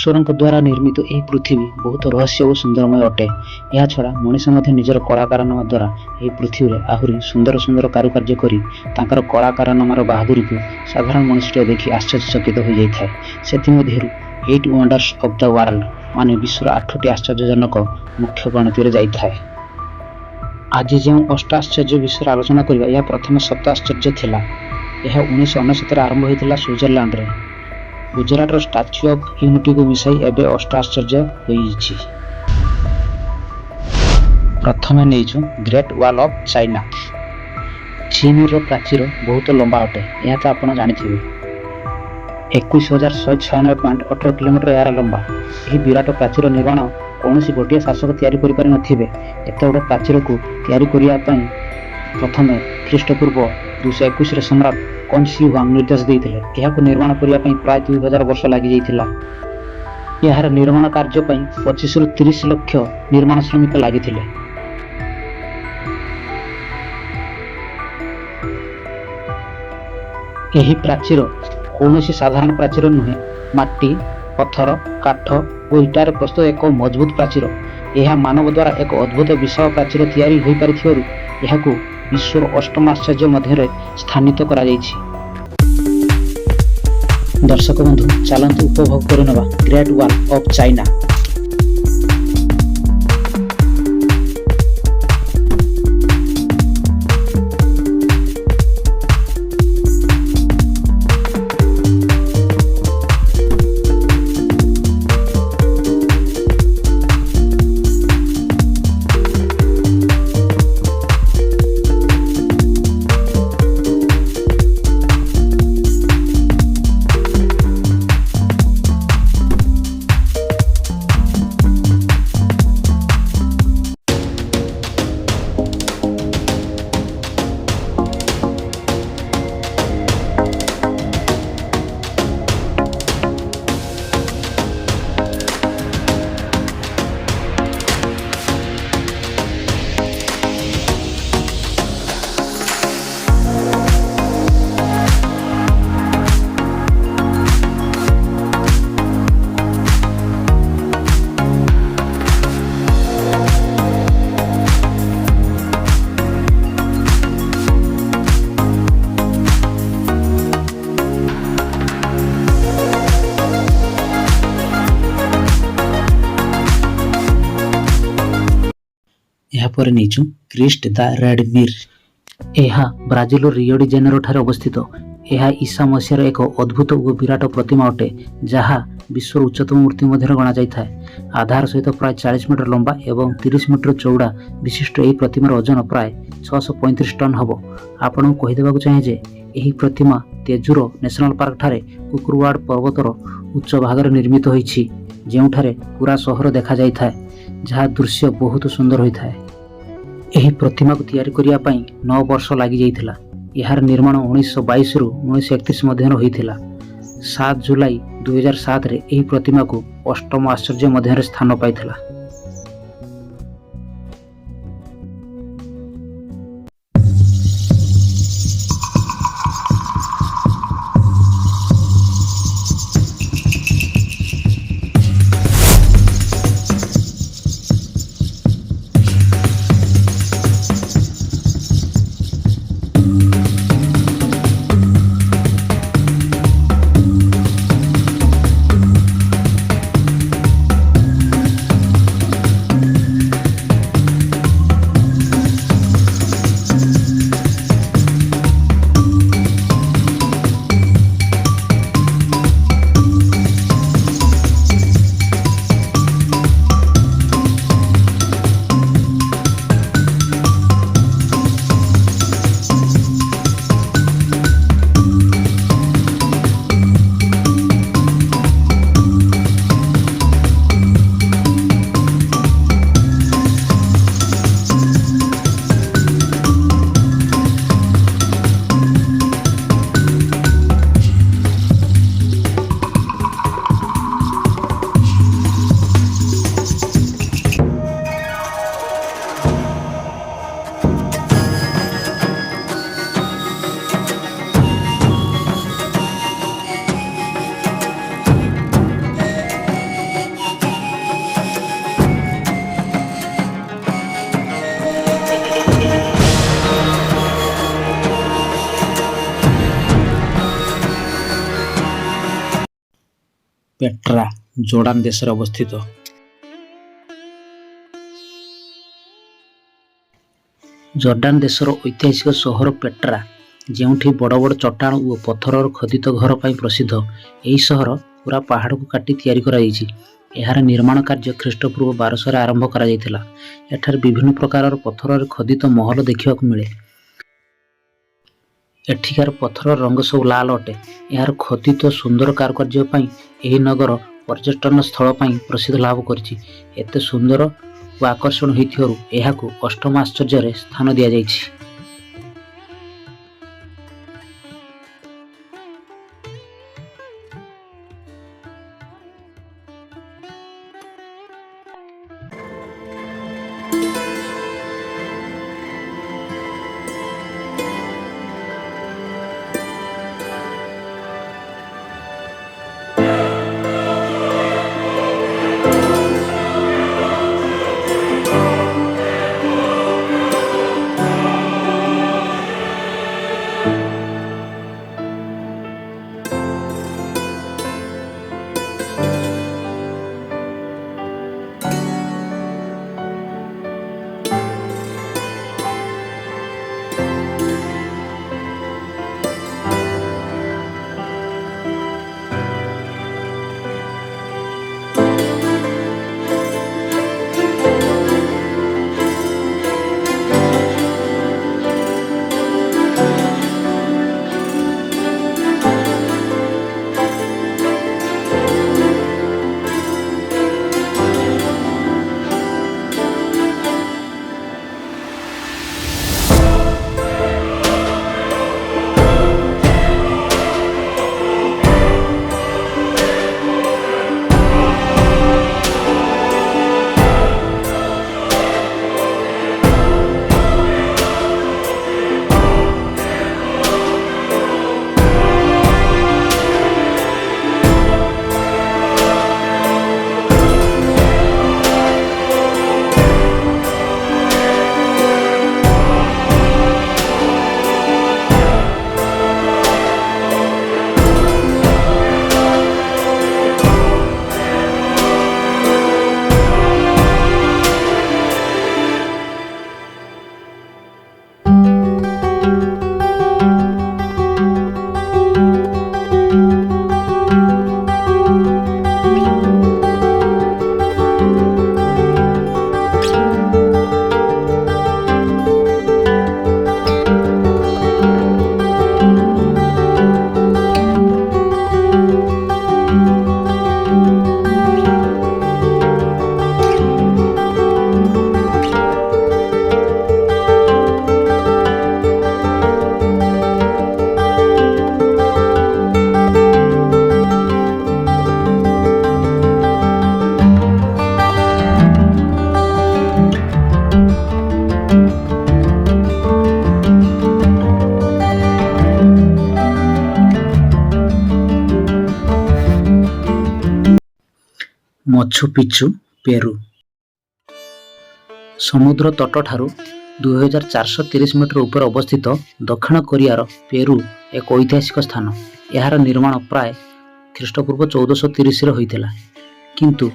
ଈଶ୍ୱରଙ୍କ ଦ୍ୱାରା ନିର୍ମିତ ଏହି ପୃଥିବୀ ବହୁତ ରହସ୍ୟ ଓ ସୁନ୍ଦରମୟ ଅଟେ। ଏହା ଛଡ଼ା ମଣିଷ ମଧ୍ୟ ନିଜର କଳା କାରନାମା ଦ୍ୱାରା ଏହି ପୃଥିବୀରେ ଆହୁରି ସୁନ୍ଦର ସୁନ୍ଦର କାରୁକାର୍ଯ୍ୟ କରି ତାଙ୍କର କଳା କାରନାମାର ବାହାଦୁରୀକୁ ସାଧାରଣ ମଣିଷଟିଏ ଦେଖି ଆଶ୍ଚର୍ଯ୍ୟଚକିତ ହୋଇଯାଇଥାଏ। ସେଥିମଧ୍ୟରୁ 8 ୱଣ୍ଡର୍ସ ଅଫ୍ ଦ ୱାର୍ଲଡ ମାନେ ବିଶ୍ୱର 8ଟି ଆଶ୍ଚର୍ଯ୍ୟଜନକ ମୁଖ୍ୟ ଗଣତିରେ ଯାଇଥାଏ। ଆଜି ଯେଉଁ ଅଷ୍ଟ ଆଶ୍ଚର୍ଯ୍ୟ ବିଷୟରେ ଆଲୋଚନା କରିବା, ଏହା ପ୍ରଥମେ ସପ୍ତ ଆଶ୍ଚର୍ଯ୍ୟ ଥିଲା। ଏହା 1999ରେ ଆରମ୍ଭ ହୋଇଥିଲା ସୁଇଜରଲ୍ୟାଣ୍ଡରେ। ଗୁଜରାଟର ଷ୍ଟାଚ୍ୟୁ ଅଫ୍ ୟୁନିଟିକୁ ମିଶାଇ ଏବେ ଅଷ୍ଟ ଆଶ୍ଚର୍ଯ୍ୟ ହୋଇଛି। ପ୍ରଥମେ ନେଇଛୁ ଗ୍ରେଟ୍ ୱାଲ୍ ଅଫ୍ ଚାଇନା। ଚୀନର ପ୍ରାଚୀର ବହୁତ ଲମ୍ବା ଅଟେ, ଏହା ତ ଆପଣ ଜାଣିଥିବେ। 21,196.18 କିଲୋମିଟର ଏହାର ଲମ୍ବା। ଏହି ବିରାଟ ପ୍ରାଚୀର ନିର୍ମାଣ କୌଣସି ଗୋଟିଏ ଶାସକ ତିଆରି କରିପାରିନଥିବେ। ଏତେ ବଡ଼ ପ୍ରାଚୀରକୁ ତିଆରି କରିବା ପାଇଁ ପ୍ରଥମେ ଖ୍ରୀଷ୍ଟପୂର୍ବ 221ରେ ସମ୍ରାଟ କନ୍ ସି ହୁଆଙ୍ଗ ନିର୍ଦ୍ଦେଶ ଦେଇଥିଲେ। ଏହାକୁ ନିର୍ମାଣ କରିବା ପାଇଁ ପ୍ରାୟ 2000 ବର୍ଷ ଲାଗିଯାଇଥିଲା। ଏହାର ନିର୍ମାଣ କାର୍ଯ୍ୟ ପାଇଁ 25ରୁ 30 ଲକ୍ଷ ନିର୍ମାଣ ଶ୍ରମିକ ଲାଗିଥିଲେ। ଏହି ପ୍ରାଚୀର କୌଣସି ସାଧାରଣ ପ୍ରାଚୀର ନୁହେଁ। ମାଟି, ପଥର, କାଠ ଓ ଇଟାରେ ପ୍ରସ୍ତୁତ ଏକ ମଜବୁତ ପ୍ରାଚୀର। ଏହା ମାନବ ଦ୍ୱାରା ଏକ ଅଦ୍ଭୁତ ବିଶାଳ ପ୍ରାଚୀର ତିଆରି ହୋଇପାରିଥିବାରୁ ଏହାକୁ ବିଶ୍ୱର ଅଷ୍ଟମ ଆଶ୍ଚର୍ଯ୍ୟ ମଧ୍ୟରେ ସ୍ଥାନିତ କରାଯାଇଛି। ଦର୍ଶକ ବନ୍ଧୁ, ଚାଲନ୍ତୁ ଉପଭୋଗ କରିନେବା ଗ୍ରେଟ୍ ୱାଲ୍ ଅଫ୍ ଚାଇନା। ଏହାପରେ ନେଇଛୁ କ୍ରିଷ୍ଟ ଦ ରେଡ୍ ମିର୍। ଏହା ବ୍ରାଜିଲର ରିଓ ଡି ଜେନେରୋ ଠାରେ ଅବସ୍ଥିତ। ଏହା ଈସା ମସିହାର ଏକ ଅଦ୍ଭୁତ ଓ ବିରାଟ ପ୍ରତିମା ଅଟେ, ଯାହା ବିଶ୍ୱର ଉଚ୍ଚତମ ମୂର୍ତ୍ତି ମଧ୍ୟରେ ଗଣାଯାଇଥାଏ। ଆଧାର ସହିତ ପ୍ରାୟ 40 ମିଟର ଲମ୍ବା ଏବଂ 30 ମିଟର ଚଉଡ଼ା ବିଶିଷ୍ଟ ଏହି ପ୍ରତିମାର ଓଜନ ପ୍ରାୟ 635 ଟନ୍ ହେବ। ଆପଣଙ୍କୁ କହିଦେବାକୁ ଚାହେଁ ଯେ ଏହି ପ୍ରତିମା ତେଜୁର ନ୍ୟାସନାଲ ପାର୍କ ଠାରେ କୁକୁରୱାଡ ପର୍ବତର ଉଚ୍ଚ ଭାଗରେ ନିର୍ମିତ ହୋଇଛି, ଯେଉଁଠାରେ ପୁରା ସହର ଦେଖାଯାଇଥାଏ, ଯାହା ଦୃଶ୍ୟ ବହୁତ ସୁନ୍ଦର ହୋଇଥାଏ। ଏହି ପ୍ରତିମାକୁ ତିଆରି କରିବା ପାଇଁ 9 ବର୍ଷ ଲାଗିଯାଇଥିଲା। ଏହାର ନିର୍ମାଣ 1922ରୁ 1931 ମଧ୍ୟରେ ହୋଇଥିଲା। 7 ଜୁଲାଇ 2007ରେ ଏହି ପ୍ରତିମାକୁ ଅଷ୍ଟମ ଆଶ୍ଚର୍ଯ୍ୟ ମଧ୍ୟରେ ସ୍ଥାନ ପାଇଥିଲା। ପେଟ୍ରା ଜୋର୍ଡାନ ଦେଶରେ ଅବସ୍ଥିତ। ଜର୍ଡାନ ଦେଶର ଐତିହାସିକ ସହର ପେଟ୍ରା, ଯେଉଁଠି ବଡ଼ ବଡ଼ ଚଟାଣ ଓ ପଥରର ଖୋଦିତ ଘର ପାଇଁ ପ୍ରସିଦ୍ଧ। ଏହି ସହର ପୁରା ପାହାଡ଼କୁ କାଟି ତିଆରି କରାଯାଇଛି। ଏହାର ନିର୍ମାଣ କାର୍ଯ୍ୟ ଖ୍ରୀଷ୍ଟପୂର୍ବ 1200ରେ ଆରମ୍ଭ କରାଯାଇଥିଲା। ଏଠାରେ ବିଭିନ୍ନ ପ୍ରକାରର ପଥରରେ ଖୋଦିତ ମହଲ ଦେଖିବାକୁ ମିଳେ। ଏଠିକାର ପଥରର ରଙ୍ଗ ସବୁ ଲାଲ ଅଟେ। ଏହାର ଖୋଦିତ ସୁନ୍ଦର କାରୁକାର୍ଯ୍ୟ ପାଇଁ ଏହି ନଗର ପର୍ଯ୍ୟଟନ ସ୍ଥଳ ପାଇଁ ପ୍ରସିଦ୍ଧ ଲାଭ କରିଛି। ଏତେ ସୁନ୍ଦର ଓ ଆକର୍ଷଣ ହୋଇଥିବାରୁ ଏହାକୁ ଅଷ୍ଟମ ଆଶ୍ଚର୍ଯ୍ୟରେ ସ୍ଥାନ ଦିଆଯାଇଛି। ମଛୁ ପିଚ୍ଚୁ, ପେରୁ। ସମୁଦ୍ର ତଟଠାରୁ 2430 ମିଟର ଉପରେ ଅବସ୍ଥିତ ଦକ୍ଷିଣ କୋରିଆର ପେରୁ ଏକ ଐତିହାସିକ ସ୍ଥାନ। ଏହାର ନିର୍ମାଣ ପ୍ରାୟ ଖ୍ରୀଷ୍ଟପୂର୍ବ 1430ରେ ହୋଇଥିଲା। କିନ୍ତୁ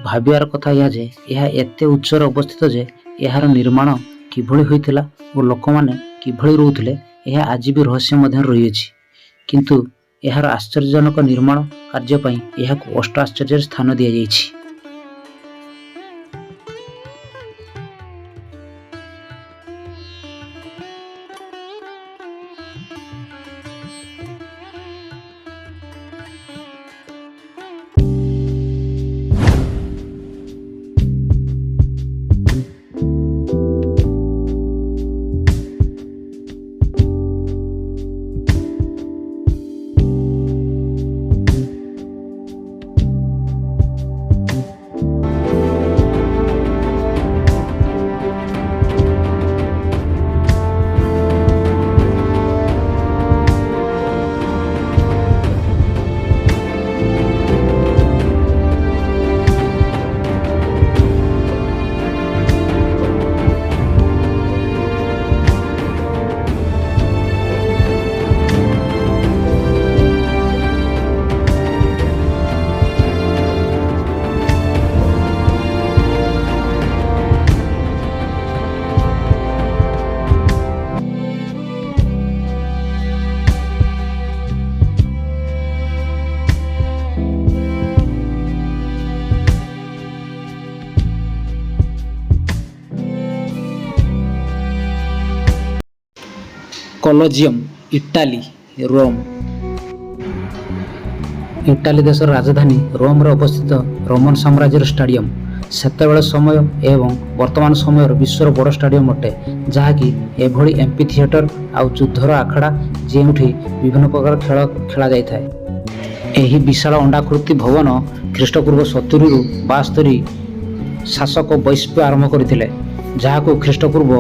ଭାବିବାର କଥା ଏହା ଯେ ଏହା ଏତେ ଉଚ୍ଚରେ ଅବସ୍ଥିତ ଯେ ଏହାର ନିର୍ମାଣ କିଭଳି ହୋଇଥିଲା ଓ ଲୋକମାନେ କିଭଳି ରହୁଥିଲେ ଏହା ଆଜି ବି ରହସ୍ୟ ମଧ୍ୟରେ ରହିଅଛି। କିନ୍ତୁ ଏହାର ଆଶ୍ଚର୍ଯ୍ୟଜନକ ନିର୍ମାଣ କାର୍ଯ୍ୟ ପାଇଁ ଏହାକୁ ଅଷ୍ଟ ଆଶ୍ଚର୍ଯ୍ୟରେ ସ୍ଥାନ ଦିଆଯାଇଛି। କଲୋଜିୟମ୍ ଇଟାଲୀ ରୋମ୍। ଇଟାଲୀ ଦେଶର ରାଜଧାନୀ ରୋମରେ ଅବସ୍ଥିତ ରୋମାନ ସାମ୍ରାଜ୍ୟର ଷ୍ଟାଡିୟମ ସେତେବେଳେ ସମୟ ଏବଂ ବର୍ତ୍ତମାନ ସମୟର ବିଶ୍ୱର ବଡ଼ ଷ୍ଟାଡିୟମ ଅଟେ, ଯାହାକି ଏଭଳି ଏମ୍ପି ଥିଏଟର ଆଉ ଯୁଦ୍ଧର ଆଖଡ଼ା ଯେଉଁଠି ବିଭିନ୍ନ ପ୍ରକାର ଖେଳ ଖେଳାଯାଇଥାଏ। ଏହି ବିଶାଳ ଅଣ୍ଡାକୃତି ଭବନ ଖ୍ରୀଷ୍ଟପୂର୍ବ 70ରୁ 72 ଶାସକ ବୈଶ୍ୟ ଆରମ୍ଭ କରିଥିଲେ, ଯାହାକୁ ଖ୍ରୀଷ୍ଟପୂର୍ବ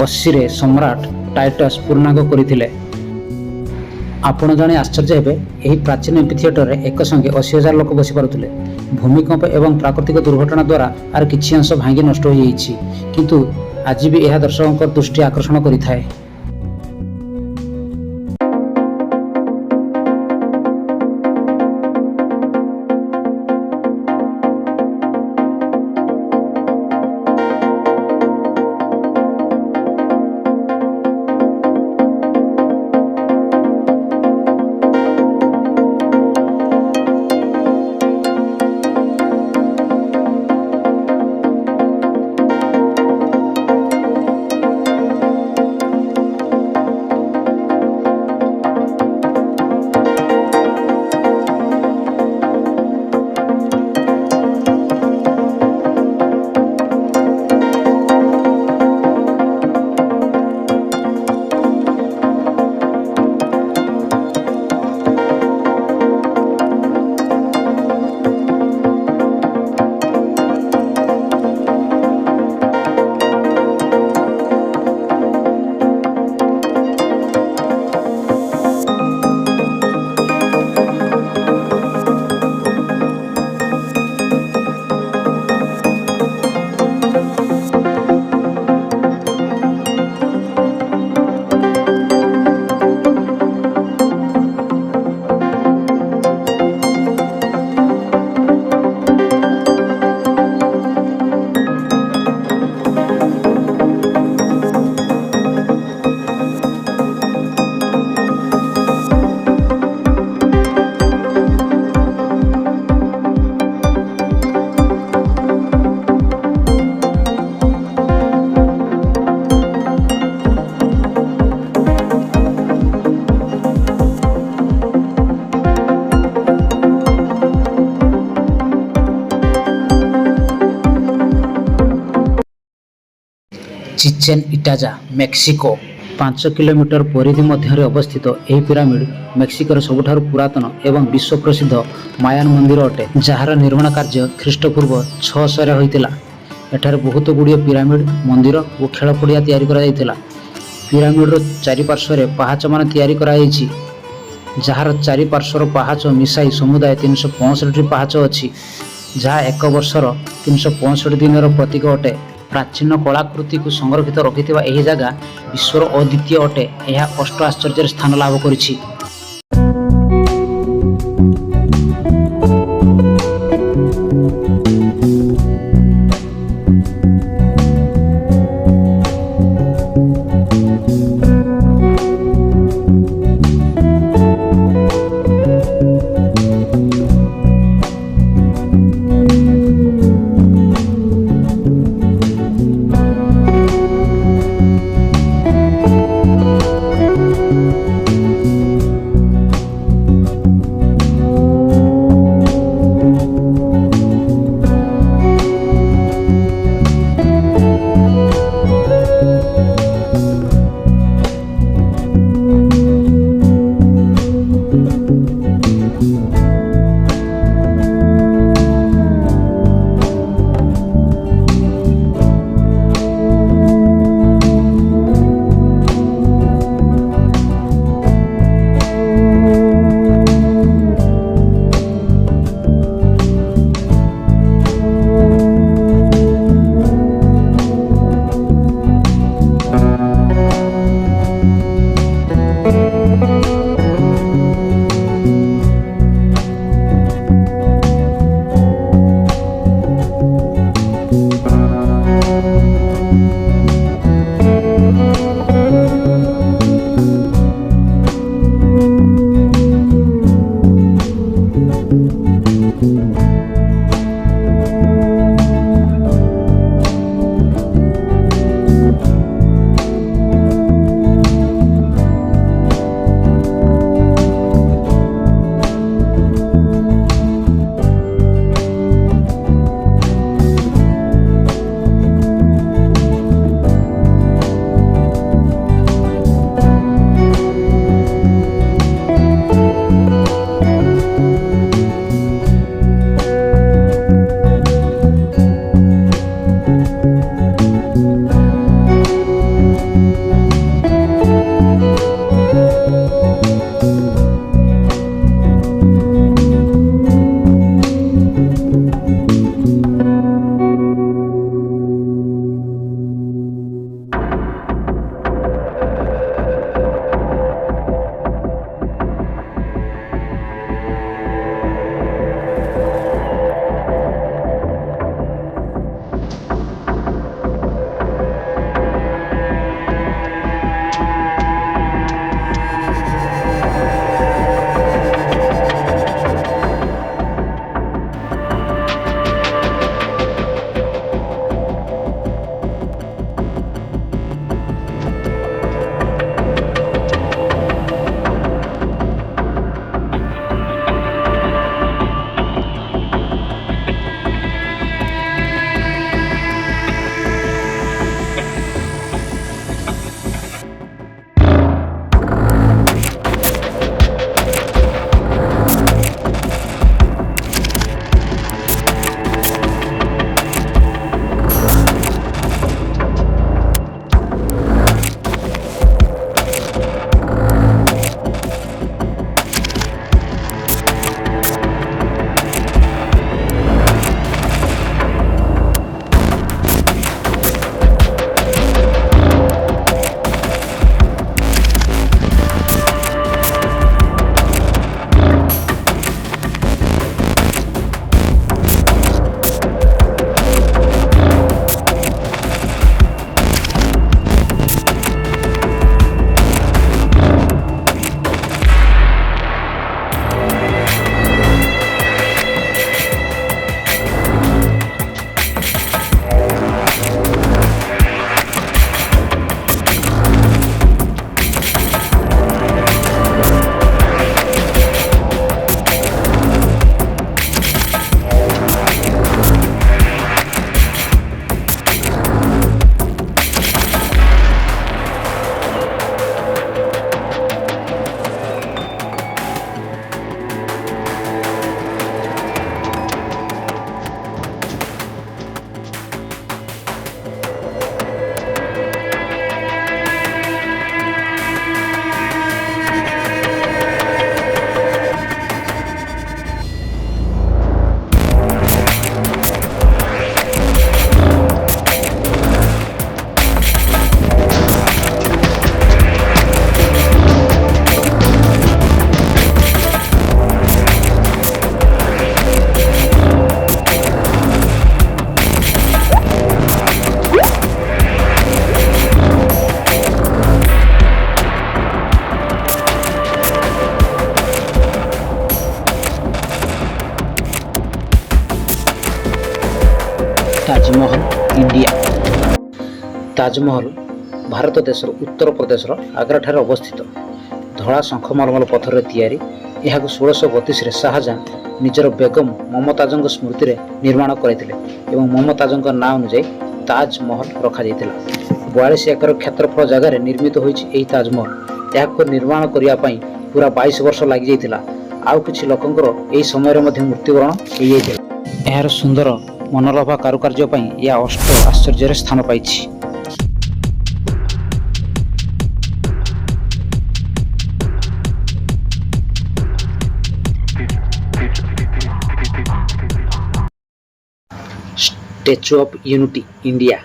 80ରେ ସମ୍ରାଟ ଟାଇଟସ୍ ପୂର୍ଣ୍ଣାଙ୍ଗ କରିଥିଲେ। ଆପଣ ଜାଣି ଆଶ୍ଚର୍ଯ୍ୟ ହେବେ, ଏହି ପ୍ରାଚୀନ ଏମ୍ପି ଥିଏଟରରେ ଏକ ସଙ୍ଗେ 80,000 ଲୋକ ବସିପାରୁଥିଲେ। ଭୂମିକମ୍ପ ଏବଂ ପ୍ରାକୃତିକ ଦୁର୍ଘଟଣା ଦ୍ୱାରା ଆର କିଛି ଅଂଶ ଭାଙ୍ଗି ନଷ୍ଟ ହୋଇଯାଇଛି, କିନ୍ତୁ ଆଜି ବି ଏହା ଦର୍ଶକଙ୍କର ଦୃଷ୍ଟି ଆକର୍ଷଣ କରିଥାଏ। ଚିଚେନ୍ ଇଟାଜା ମେକ୍ସିକୋ। 5 କିଲୋମିଟର ପରିଧି ମଧ୍ୟରେ ଅବସ୍ଥିତ ଏହି ପିରାମିଡ ମେକ୍ସିକୋର ସବୁଠାରୁ ପୁରାତନ ଏବଂ ବିଶ୍ୱ ପ୍ରସିଦ୍ଧ ମାୟାନ ମନ୍ଦିର ଅଟେ, ଯାହାର ନିର୍ମାଣ କାର୍ଯ୍ୟ ଖ୍ରୀଷ୍ଟପୂର୍ବ 600ରେ ହୋଇଥିଲା। ଏଠାରେ ବହୁତ ଗୁଡ଼ିଏ ପିରାମିଡ, ମନ୍ଦିର ଓ ଖେଳ ପଡ଼ିଆ ତିଆରି କରାଯାଇଥିଲା। ପିରାମିଡର ଚାରିପାର୍ଶ୍ୱରେ ପାହାଚମାନ ତିଆରି କରାଯାଇଛି, ଯାହାର ଚାରିପାର୍ଶ୍ୱର ପାହାଚ ମିଶାଇ ସମୁଦାୟ 365ଟି ପାହାଚ ଅଛି, ଯାହା ଏକ ବର୍ଷର 365 ଦିନର ପ୍ରତୀକ ଅଟେ। ପ୍ରାଚୀନ କଳାକୃତିକୁ ସଂରକ୍ଷିତ ରଖିଥିବା ଏହି ଜାଗା ବିଶ୍ୱର ଅଦ୍ୱିତୀୟ ଅଟେ। ଏହା 8 ଆଶ୍ଚର୍ଯ୍ୟରେ ସ୍ଥାନ ଲାଭ କରିଛି। ताजमहल इंडिया। ताजमहल भारत देशर उत्तर प्रदेशर आग्रा ठारे अवस्थित धड़ा शंखमलमल पत्थर तैयारी। यह 1632 शाहजहां निजर बेगम ममताजों स्मृति में निर्माण करते एवं ममताजों नाँ अनुजाई ताजमहल रखा 42 एकर क्षेत्रफल जगार निर्मित होई ताजमहल। यह निर्माण करने पूरा 22 वर्ष लग जाइतिला। आउ किछि लोकंकर एही समय मध्ये मृत्युवरण हो जाइतिला। एहार सुंदर मनोलोभा कारुकार्य पई या अष्ट आश्चर्य स्थान पाइछि। Statue of unity India.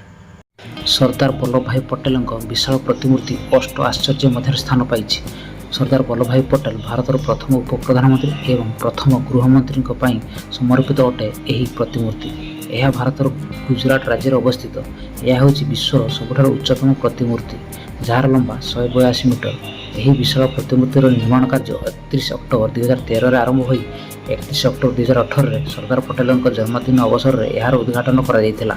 Sardar Vallabh Bhai Patel विशाल प्रतिमूर्ति अष्ट आश्चर्य मध्य स्थान पाइछि। सरदार वल्लभ भाई पटेल भारतर प्रथम उप प्रधानमंत्री एवं प्रथम गृहमंत्री समर्पित अटे यही प्रतिमूर्ति। यह भारतर गुजरात राज्य अवस्थित। यह हूँ विश्वर सबुठार उच्चतम प्रतिमूर्ति जार लंबा 182 मीटर। यही विशाल प्रतिमूर्तिर निर्माण कार्य 31 अक्टोबर 2013 आरंभ हो 31 अक्टोबर 2018 सरदार पटेल जन्मदिन अवसर में यार उद्घाटन करा जायतिला।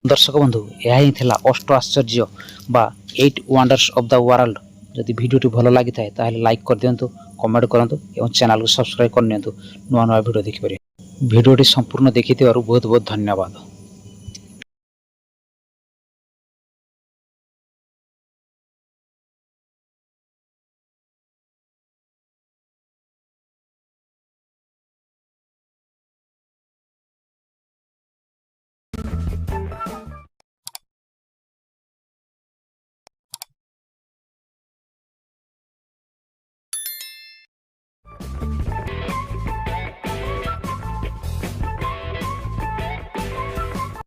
दर्शक बंधु यह ही थिला अष्ट आश्चर्य बा 8 वंडर्स ऑफ द वर्ल्ड। जदि वीडियोटी भल लगी थाए ताहले लाइक कर दियंतु, कमेंट करंतु एवं चैनल को सब्सक्राइब कर नियंतु नुआ नुआ वीडियो देखि पारे। वीडियोटी संपूर्ण देखिथिबारु बहुत बहुत धन्यवाद।